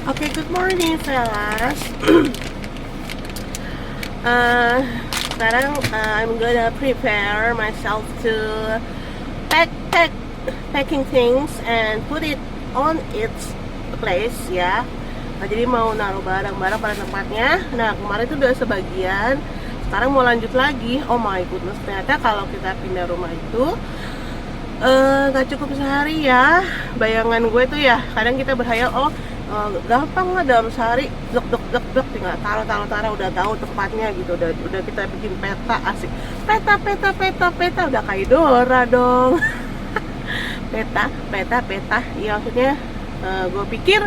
Okay, good morning, fellas. Sekarang I'm gonna prepare myself to packing things and put it on its place ya. Nah, jadi mau naruh barang-barang pada tempatnya. Nah, kemarin itu udah sebagian. Sekarang mau lanjut lagi. Oh my goodness, ternyata kalau kita pindah rumah itu gak cukup sehari ya. Bayangan gue tuh ya, kadang kita berhayal gampang lah dalam sehari dek tinggal taruh udah tahu tempatnya gitu, udah kita bikin peta asik, peta udah kayak Dora dong. peta ya, maksudnya gue pikir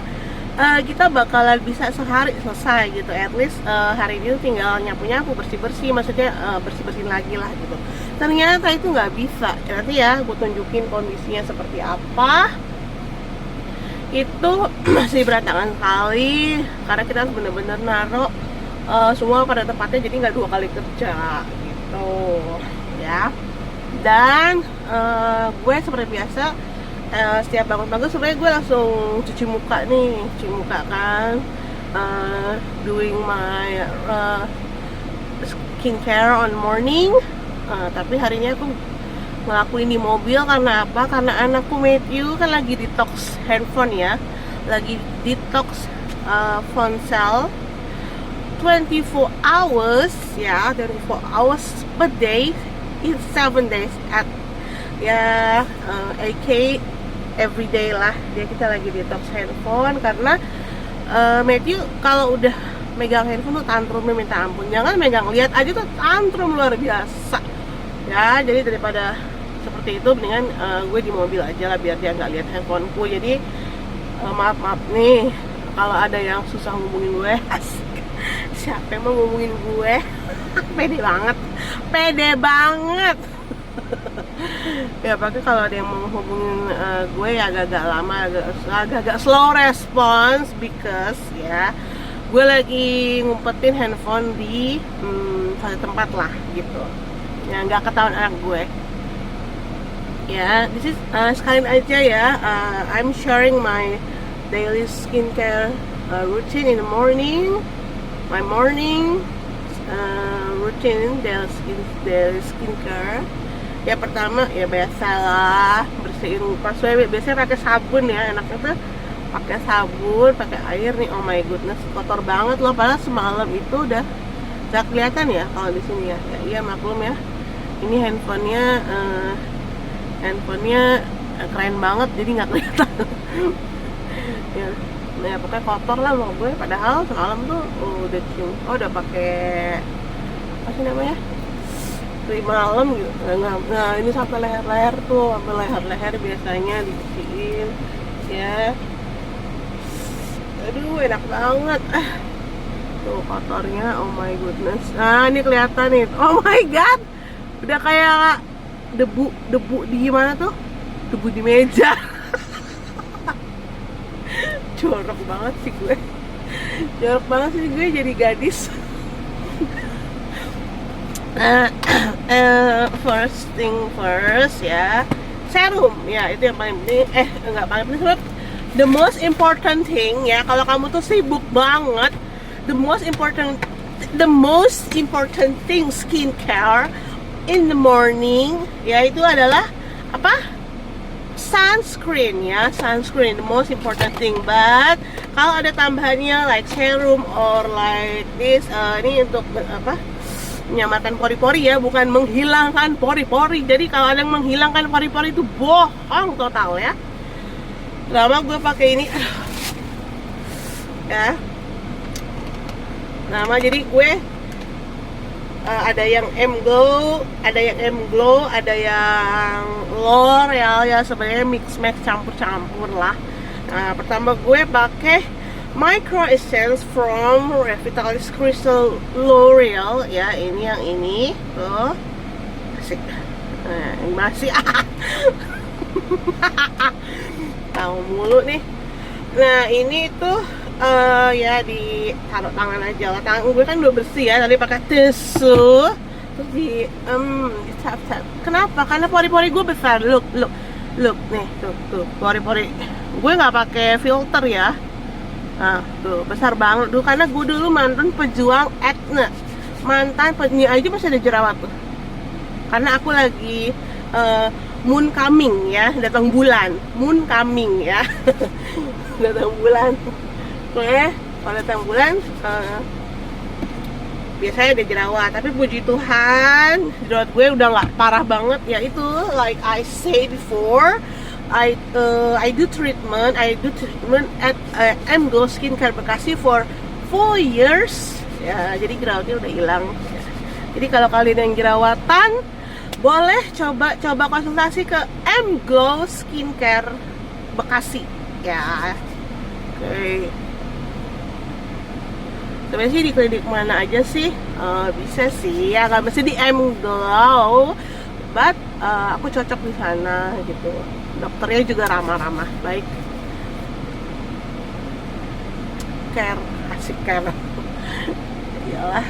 kita bakalan bisa sehari selesai gitu, at least hari ini tinggal nyapu bersih maksudnya bersihin lagi lah gitu. Ternyata itu nggak bisa. Nanti ya gue tunjukin kondisinya seperti apa. Itu masih berantakan sekali karena kita harus bener-bener naruh semua pada tempatnya, jadi nggak 2 kali kerja gitu ya. Dan gue seperti biasa setiap bangun pagi sebenarnya gue langsung cuci muka kan, doing my skincare on morning. Tapi harinya aku ngelakuin di mobil. Karena apa? Karena anakku Matthew kan lagi detox handphone ya, lagi detox phone cell 24 hours ya, 24 hours per day in 7 days at ya, AK every day lah dia, kita lagi detox handphone. Karena Matthew kalau udah megang handphone tuh tantrumnya minta ampun, jangan megang, lihat aja tuh tantrum luar biasa ya. Jadi daripada seperti itu mendingan gue di mobil aja lah biar dia nggak lihat handphoneku. Jadi maaf nih kalau ada yang susah ngomongin gue. Asik. Siapa yang mau ngomongin gue? pede banget. Ya pakai kalau ada yang mau hubungin gue ya agak-agak lama, agak-agak slow response because ya gue lagi ngumpetin handphone di satu tempat lah gitu ya, nggak ketahuan anak gue ya. This is sekalian aja ya, I'm sharing my daily skincare routine in the morning, my morning routine daily skincare ya. Pertama ya biasalah bersihin crossway, biasanya pakai sabun ya, enaknya tuh pakai sabun, pakai air nih. Oh my goodness, kotor banget loh, padahal semalam itu udah kelihatan ya kalau di sini ya. Iya maklum ya, ini handphonenya keren banget jadi nggak kelihatan. Ya, nah pokoknya kotor lah mau gue, padahal semalam tuh udah pakai apa sih namanya, dari malam gitu. Nah ini sampai leher tuh, sampai leher biasanya dibersihin ya. Aduh enak banget tuh kotornya. Oh my goodness. Nah ini kelihatan nih, oh my god, udah kayak debu di gimana tuh, debu di meja. Jorok banget sih gue jadi gadis. First thing first ya, serum ya, itu yang paling penting. Enggak paling penting, the most important thing ya, kalau kamu tuh sibuk banget, the most important thing skincare in the morning ya, itu adalah apa? Sunscreen ya, sunscreen the most important thing. But kalau ada tambahannya like serum or like this, ini untuk apa? Menyamakan pori-pori ya, bukan menghilangkan pori-pori. Jadi kalau ada yang menghilangkan pori-pori itu bohong total ya. Lama gue pakai ini ya. Nama jadi gue ada yang M-Glow, ada yang L'Oreal ya, sebenarnya mix campur lah. Nah, pertama gue pakai Micro Essence from Revitalis Crystal L'Oreal ya, ini yang ini tuh asik. Nah, ini masih tahu mulu nih. Nah ini tuh ya ditaruh tangan aja lah. Tangan gue kan udah bersih ya, tadi pakai tisu, terus di tap. Kenapa? Karena pori-pori gue besar. Look nih, tuh pori-pori gue nggak pakai filter ya. Nah, tuh besar banget dulu karena gue dulu mantan pejuang acne. Mantan ini aja masih ada jerawat tuh. Karena aku lagi moon coming ya, datang bulan. Moon coming ya. Datang bulan. Oke, kalau datang bulan biasanya ada jerawat, tapi puji Tuhan jerawat gue udah nggak parah banget ya. Itu like I say before, I do treatment at MGO Skincare Bekasi for 4 years ya, jadi jerawatnya udah hilang ya. Jadi kalau kalian yang jerawatan boleh coba konsultasi ke MGO Skincare Bekasi ya. Oke. Sebenarnya sih di klinik mana aja sih bisa sih ya, nggak mesti di MGO, but aku cocok di sana gitu. Dokternya juga ramah-ramah, baik. Care, asik care. Iyalah,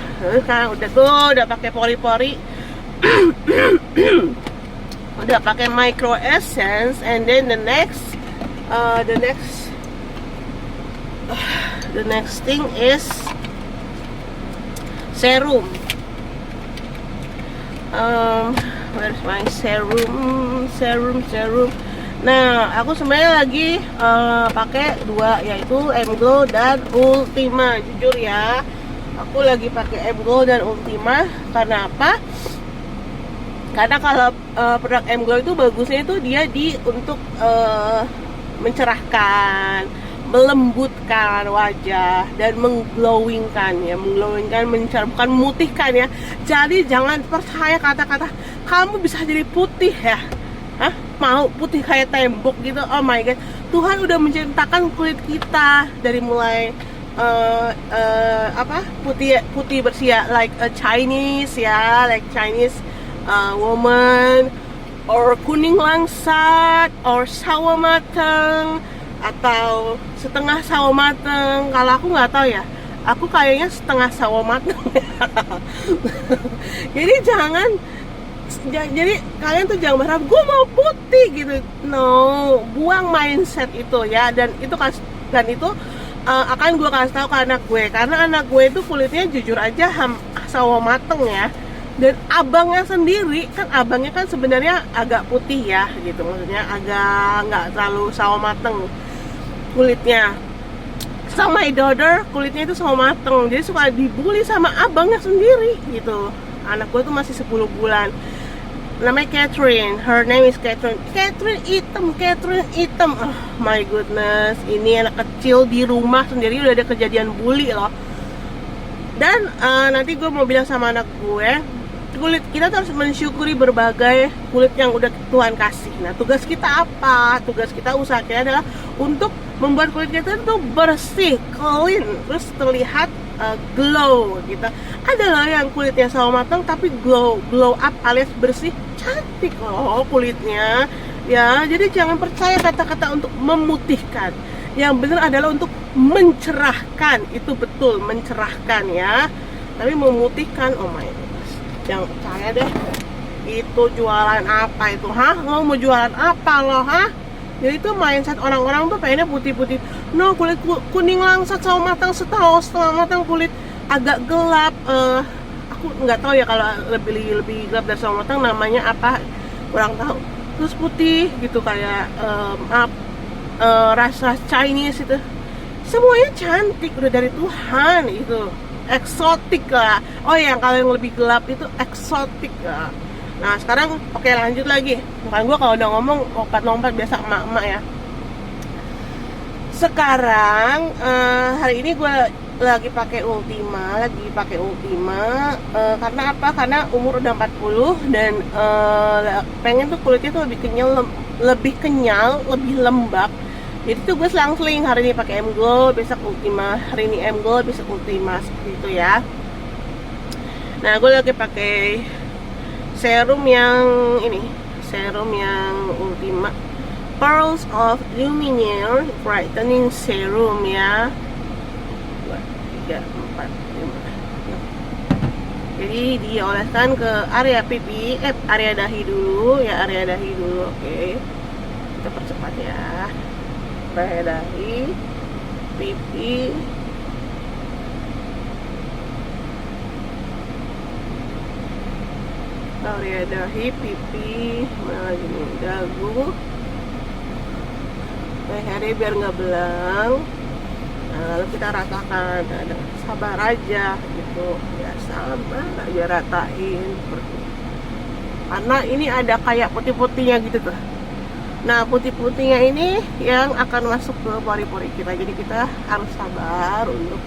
kan udah pakai pori-pori, udah pakai micro essence, and then the next thing is serum. Where's my serum? Nah, aku sebenarnya lagi pakai dua, yaitu MGlow dan Ultima. Jujur ya, aku lagi pakai MGlow dan Ultima. Karena apa? Karena kalau produk MGlow itu bagusnya itu dia untuk mencerahkan, melembutkan wajah dan mengglowingkan ya, bukan memutihkan ya. Jadi jangan percaya kata-kata kamu bisa jadi putih ya. Hah? Mau putih kayak tembok gitu? Oh my god, Tuhan udah menciptakan kulit kita dari mulai putih bersih ya, like a Chinese ya, like Chinese woman, or kuning langsat, or sawo mateng, atau setengah sawo mateng. Kalau aku nggak tahu ya, aku kayaknya setengah sawo mateng. Jadi kalian tuh jangan berharap gue mau putih gitu. No, buang mindset itu ya. Dan itu akan gue kasih tahu ke anak gue, karena anak gue itu kulitnya jujur aja sawo mateng ya. Dan abangnya sendiri kan sebenarnya agak putih ya gitu, maksudnya agak nggak terlalu sawo mateng kulitnya. So my daughter kulitnya itu sawo mateng, jadi suka dibully sama abangnya sendiri gitu. Anak gue tuh masih 10 bulan, namanya Catherine, her name is Catherine hitam. Oh my goodness, ini anak kecil di rumah sendiri udah ada kejadian bully loh. Dan nanti gue mau bilang sama anak gue, kulit kita harus mensyukuri berbagai kulit yang udah Tuhan kasih. Nah, tugas kita apa? Tugas kita, usaha kita adalah untuk membuat kulit kita itu bersih, clean, terus terlihat glow gitu. Ada loh yang kulitnya sawo matang tapi glow up alias bersih, cantik loh kulitnya ya. Jadi jangan percaya kata-kata untuk memutihkan. Yang benar adalah untuk mencerahkan. Itu betul, mencerahkan ya. Tapi memutihkan, oh my goodness, jangan percaya deh. Itu jualan apa itu? Hah? Lo mau jualan apa lo? Hah? Jadi itu mindset orang-orang tuh pengennya putih-putih. No, kulit kuning langsat sawo matang, setengah matang, kulit agak gelap. Aku nggak tahu ya kalau lebih gelap dari sawo matang namanya apa, kurang tahu. Terus putih gitu kayak rasa Chinese itu. Semuanya cantik udah dari Tuhan itu. Eksotik lah. Oh ya, kalau yang lebih gelap itu eksotik lah. Nah sekarang oke, lanjut lagi. Bukan gue kalau udah ngomong lompat-lompat biasa emak-emak ya. Sekarang hari ini gue lagi pakai Ultima, karena apa? Karena umur udah 40 dan pengen tuh kulitnya tuh lebih kenyal, lebih lembab. Jadi tuh gue selang-seling, hari ini pakai MGlow, besok Ultima, hari ini MGlow, besok Ultima, seperti itu ya. Nah gue lagi pakai serum yang Ultima Pearls of Lumiere Brightening Serum ya. 2, 3, 4, 5. Jadi dioleskan ke area pipi, area dahi dulu ya, area dahi dulu. Oke, kita percepat ya. Area dahi, pipi. Area dahi, pipi, mana lagi nih, dagu, lehernya biar nggak belang. Nah, lalu kita ratakan, ada sabar aja gitu, ya sabar aja ratain seperti ini. Karena ini ada kayak putih-putihnya gitu tuh. Nah, putih-putihnya ini yang akan masuk ke pori-pori kita, jadi kita harus sabar untuk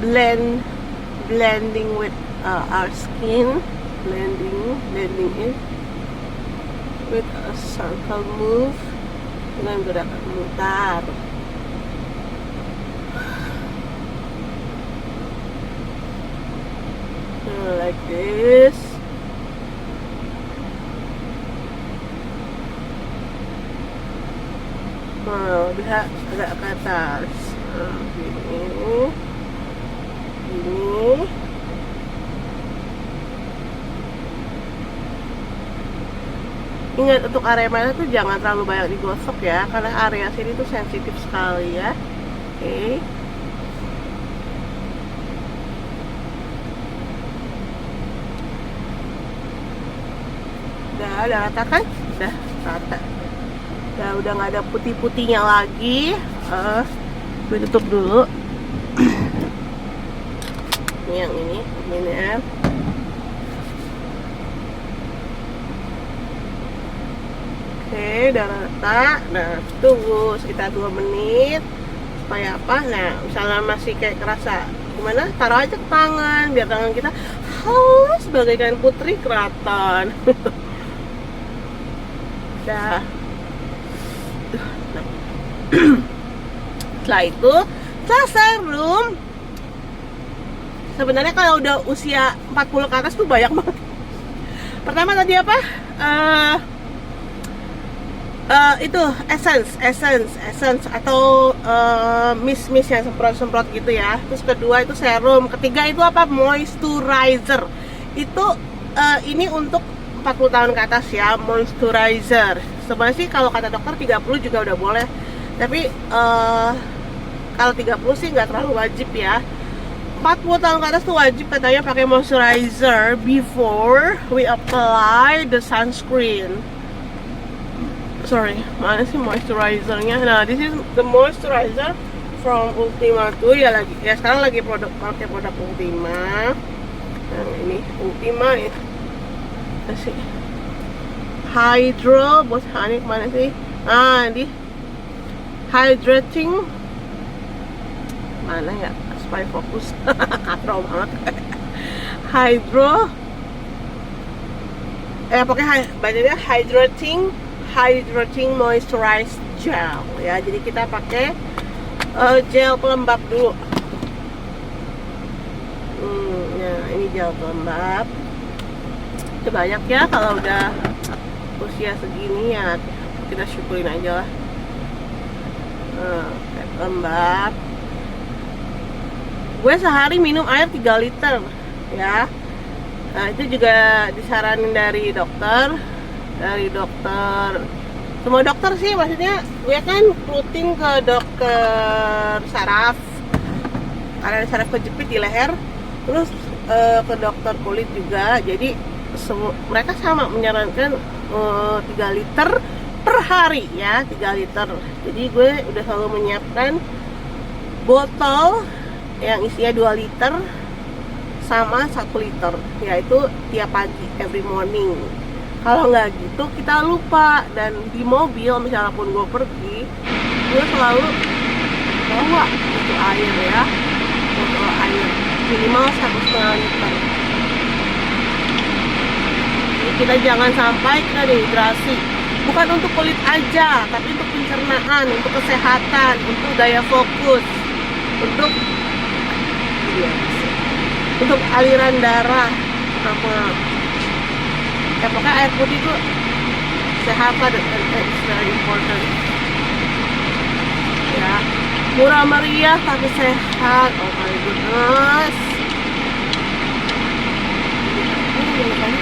blending with our skin. Blending in with a circle move, dengan gerakan mutar. Like this. Nah, bisa agak ke atas. Nah, gini. Ingat, untuk area mana tuh jangan terlalu banyak digosok ya, karena area sini tuh sensitif sekali ya. Oke. Udah rata kan? Udah rata. Udah nggak ada putih-putihnya lagi. Gue tutup dulu. Ini yang ini ya. Oke, udah rata. Nah, tunggu sekitar 2 menit supaya apa? Nah, misalnya masih kayak kerasa gimana, taruh aja ke tangan biar tangan kita halus bagaikan putri keraton. Dah. Setelah itu selesai room. Sebenarnya kalau udah usia 40 ke atas tuh banyak banget. Pertama tadi apa? Itu essence atau mist yang semprot gitu ya. Terus kedua itu serum. Ketiga itu apa? Moisturizer. Itu ini untuk 40 tahun ke atas ya, moisturizer. Sebenarnya sih kalau kata dokter 30 juga udah boleh. Tapi kalau 30 sih nggak terlalu wajib ya. 40 tahun ke atas tuh wajib katanya pakai moisturizer before we apply the sunscreen. Sorry, mana sih moisturizernya? Nah, this is the moisturizer from Ultima tuh ya, sekarang lagi pakai produk Ultima. Nah, ini Ultima ya. Kasih Hydro Botanic mana sih? Di hydrating mana ya? Supaya fokus. Katro banget. Hydro pakai bacanya hydrating moisturized gel ya. Jadi kita pakai gel pelembab dulu. Nah, ini gel pelembab. Itu banyak ya kalau udah usia segini ya, kita syukurin aja lah. Pelembab. Gue sehari minum air 3 liter ya. Nah, itu juga disaranin dari dokter. Semua dokter sih, maksudnya gue kan rutin ke dokter saraf karena ada saraf kejepit di leher, terus ke dokter kulit juga. Jadi mereka sama menyarankan 3 liter per hari ya, 3 liter. Jadi gue udah selalu menyiapkan botol yang isinya 2 liter sama 1 liter, yaitu tiap pagi, every morning. Kalau nggak gitu kita lupa. Dan di mobil misalnya pun gue pergi, gue selalu bawa itu air ya, botol air minimal 1,5 liter. Jadi kita jangan sampai kita dehidrasi. Bukan untuk kulit aja, tapi untuk pencernaan, untuk kesehatan, untuk daya fokus, untuk aliran darah, pokoknya air putih itu kesehatan, it's very important ya. Murah meriah tapi sehat. Oh my goodness. Ini kan